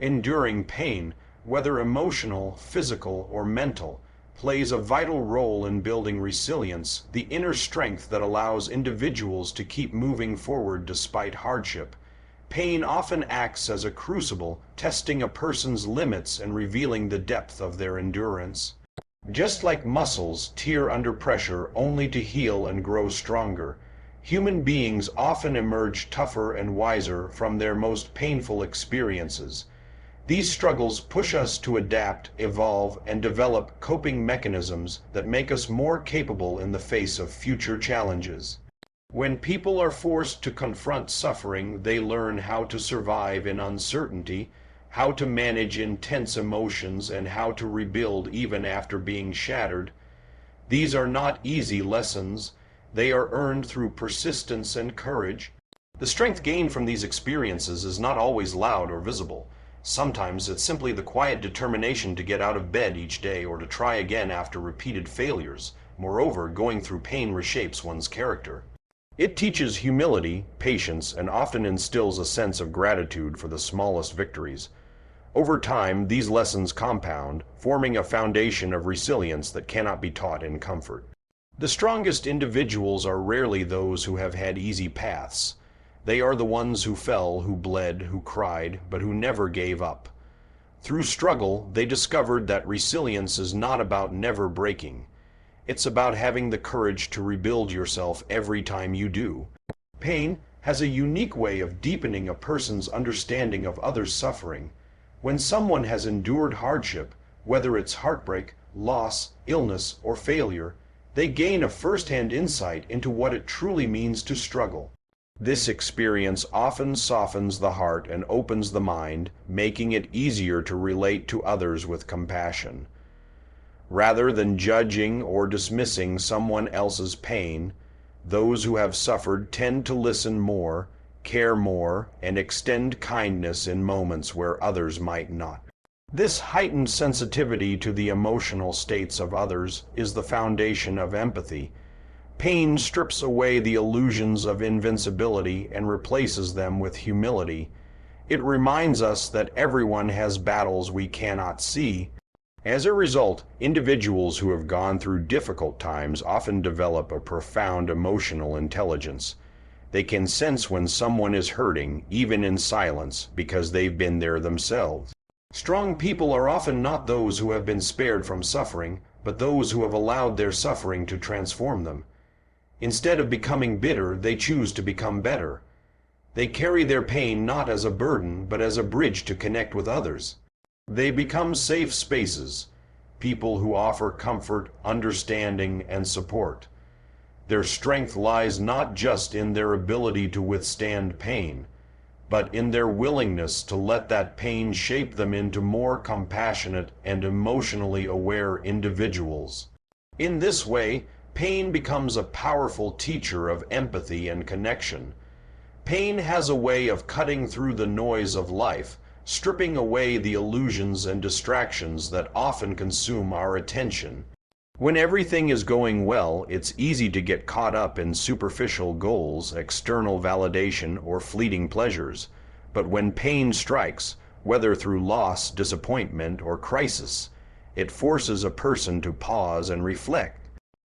Enduring pain, whether emotional, physical, or mental, plays a vital role in building resilience, the inner strength that allows individuals to keep moving forward despite hardship. Pain often acts as a crucible, testing a person's limits and revealing the depth of their endurance. Just like muscles tear under pressure only to heal and grow stronger, human beings often emerge tougher and wiser from their most painful experiences. These struggles push us to adapt, evolve, and develop coping mechanisms that make us more capable in the face of future challenges. When people are forced to confront suffering, they learn how to survive in uncertainty, how to manage intense emotions, and how to rebuild even after being shattered. These are not easy lessons. They are earned through persistence and courage. The strength gained from these experiences is not always loud or visible. Sometimes it's simply the quiet determination to get out of bed each day or to try again after repeated failures. Moreover, going through pain reshapes one's character. It teaches humility, patience, and often instills a sense of gratitude for the smallest victories. Over time, these lessons compound, forming a foundation of resilience that cannot be taught in comfort. The strongest individuals are rarely those who have had easy paths. They are the ones who fell, who bled, who cried, but who never gave up. Through struggle, they discovered that resilience is not about never breaking. It's about having the courage to rebuild yourself every time you do. Pain has a unique way of deepening a person's understanding of others' suffering. When someone has endured hardship, whether it's heartbreak, loss, illness, or failure, they gain a first-hand insight into what it truly means to struggle. This experience often softens the heart and opens the mind, making it easier to relate to others with compassion. Rather than judging or dismissing someone else's pain, those who have suffered tend to listen more, care more, and extend kindness in moments where others might not. This heightened sensitivity to the emotional states of others is the foundation of empathy. Pain strips away the illusions of invincibility and replaces them with humility. It reminds us that everyone has battles we cannot see. As a result, individuals who have gone through difficult times often develop a profound emotional intelligence. They can sense when someone is hurting, even in silence, because they've been there themselves. Strong people are often not those who have been spared from suffering, but those who have allowed their suffering to transform them. Instead of becoming bitter, they choose to become better. They carry their pain not as a burden, but as a bridge to connect with others. They become safe spaces, people who offer comfort, understanding, and support. Their strength lies not just in their ability to withstand pain, but in their willingness to let that pain shape them into more compassionate and emotionally aware individuals. In this way, pain becomes a powerful teacher of empathy and connection. Pain has a way of cutting through the noise of life, stripping away the illusions and distractions that often consume our attention. When everything is going well, it's easy to get caught up in superficial goals, external validation, or fleeting pleasures. But when pain strikes, whether through loss, disappointment, or crisis, it forces a person to pause and reflect.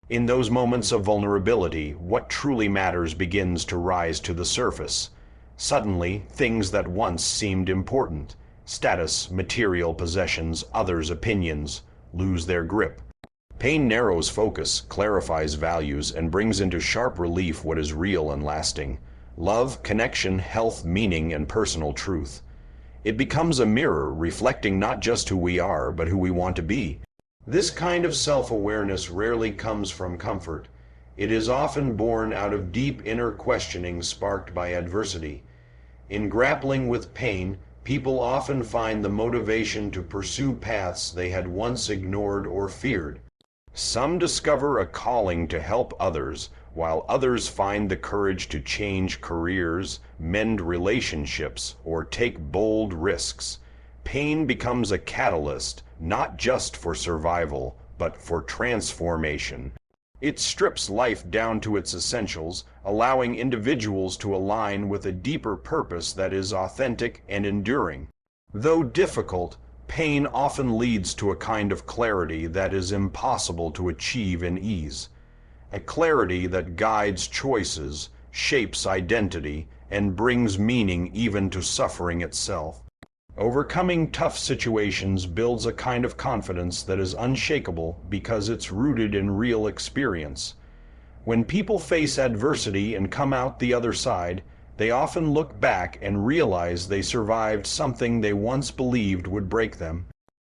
In those moments of vulnerability, what truly matters begins to rise to the surface. Suddenly, things that once seemed important, status, material possessions, others' opinions, lose their grip. Pain narrows focus, clarifies values, and brings into sharp relief what is real and lasting: love, connection, health, meaning, and personal truth. It becomes a mirror, reflecting not just who we are, but who we want to be. This kind of self-awareness rarely comes from comfort. It is often born out of deep inner questioning sparked by adversity. In grappling with pain, people often find the motivation to pursue paths they had once ignored or feared. Some discover a calling to help others, while others find the courage to change careers, mend relationships, or take bold risks. Pain becomes a catalyst, not just for survival, but for transformation. It strips life down to its essentials, allowing individuals to align with a deeper purpose that is authentic and enduring. Though difficult, pain often leads to a kind of clarity that is impossible to achieve in ease. A clarity that guides choices, shapes identity, and brings meaning even to suffering itself. Overcoming tough situations builds a kind of confidence that is unshakable because it's rooted in real experience. When people face adversity and come out the other side, they often look back and realize they survived something they once believed would break them.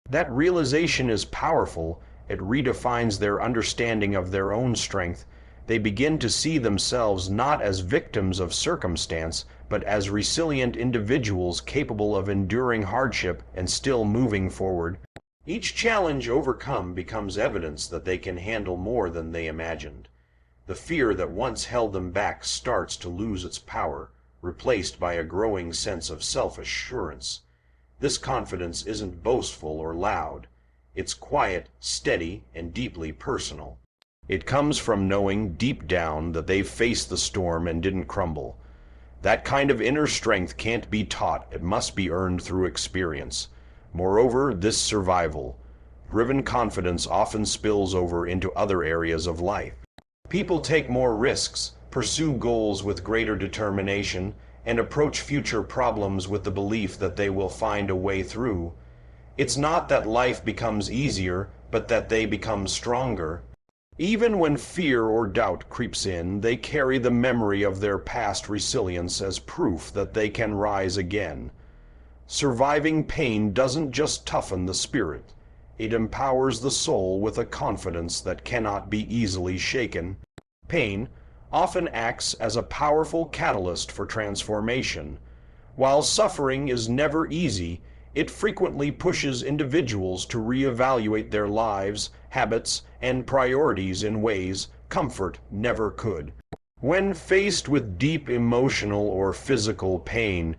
That realization is powerful. It redefines their understanding of their own strength. They begin to see themselves not as victims of circumstance, but as resilient individuals capable of enduring hardship and still moving forward. Each challenge overcome becomes evidence that they can handle more than they imagined. The fear that once held them back starts to lose its power, replaced by a growing sense of self-assurance. This confidence isn't boastful or loud. It's quiet, steady, and deeply personal. It comes from knowing deep down that they've faced the storm and didn't crumble. That kind of inner strength can't be taught, it must be earned through experience. Moreover, this survival-driven confidence often spills over into other areas of life. People take more risks, pursue goals with greater determination, and approach future problems with the belief that they will find a way through. It's not that life becomes easier, but that they become stronger. Even when fear or doubt creeps in, they carry the memory of their past resilience as proof that they can rise again. Surviving pain doesn't just toughen the spirit. It empowers the soul with a confidence that cannot be easily shaken. Pain often acts as a powerful catalyst for transformation. While suffering is never easy, it frequently pushes individuals to reevaluate their lives, habits, and priorities in ways comfort never could. When faced with deep emotional or physical pain,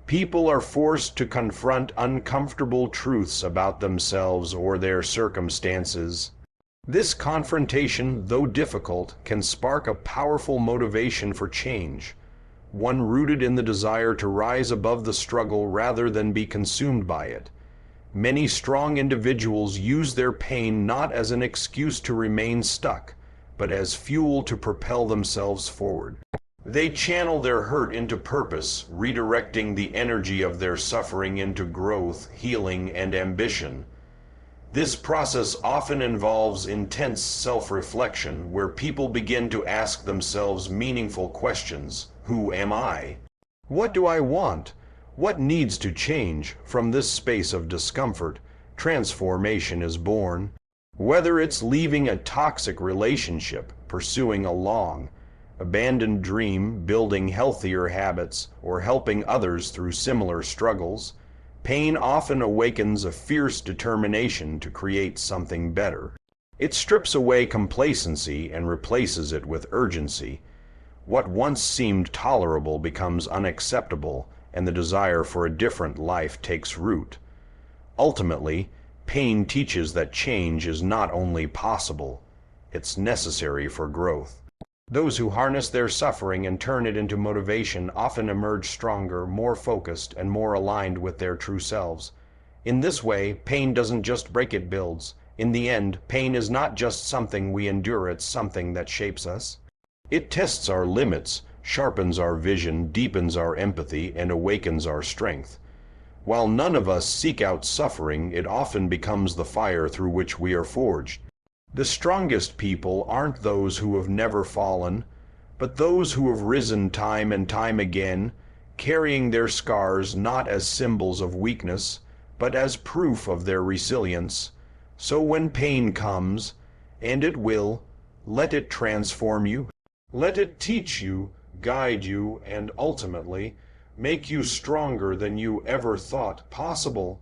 people are forced to confront uncomfortable truths about themselves or their circumstances. This confrontation, though difficult, can spark a powerful motivation for change, one rooted in the desire to rise above the struggle rather than be consumed by it. Many strong individuals use their pain not as an excuse to remain stuck, but as fuel to propel themselves forward. They channel their hurt into purpose, redirecting the energy of their suffering into growth, healing, and ambition. This process often involves intense self-reflection, where people begin to ask themselves meaningful questions. Who am I? What do I want? What needs to change? From this space of discomfort, transformation is born. Whether it's leaving a toxic relationship, pursuing a long, abandoned dream, building healthier habits, or helping others through similar struggles, pain often awakens a fierce determination to create something better. It strips away complacency and replaces it with urgency. What once seemed tolerable becomes unacceptable, and the desire for a different life takes root. Ultimately, pain teaches that change is not only possible, it's necessary for growth. Those who harness their suffering and turn it into motivation often emerge stronger, more focused, and more aligned with their true selves. In this way, pain doesn't just break, it builds. In the end, pain is not just something we endure, it's something that shapes us. It tests our limits, sharpens our vision, deepens our empathy, and awakens our strength. While none of us seek out suffering, it often becomes the fire through which we are forged. The strongest people aren't those who have never fallen, but those who have risen time and time again, carrying their scars not as symbols of weakness, but as proof of their resilience. So when pain comes, and it will, let it transform you. Let it teach you, guide you, and ultimately make you stronger than you ever thought possible.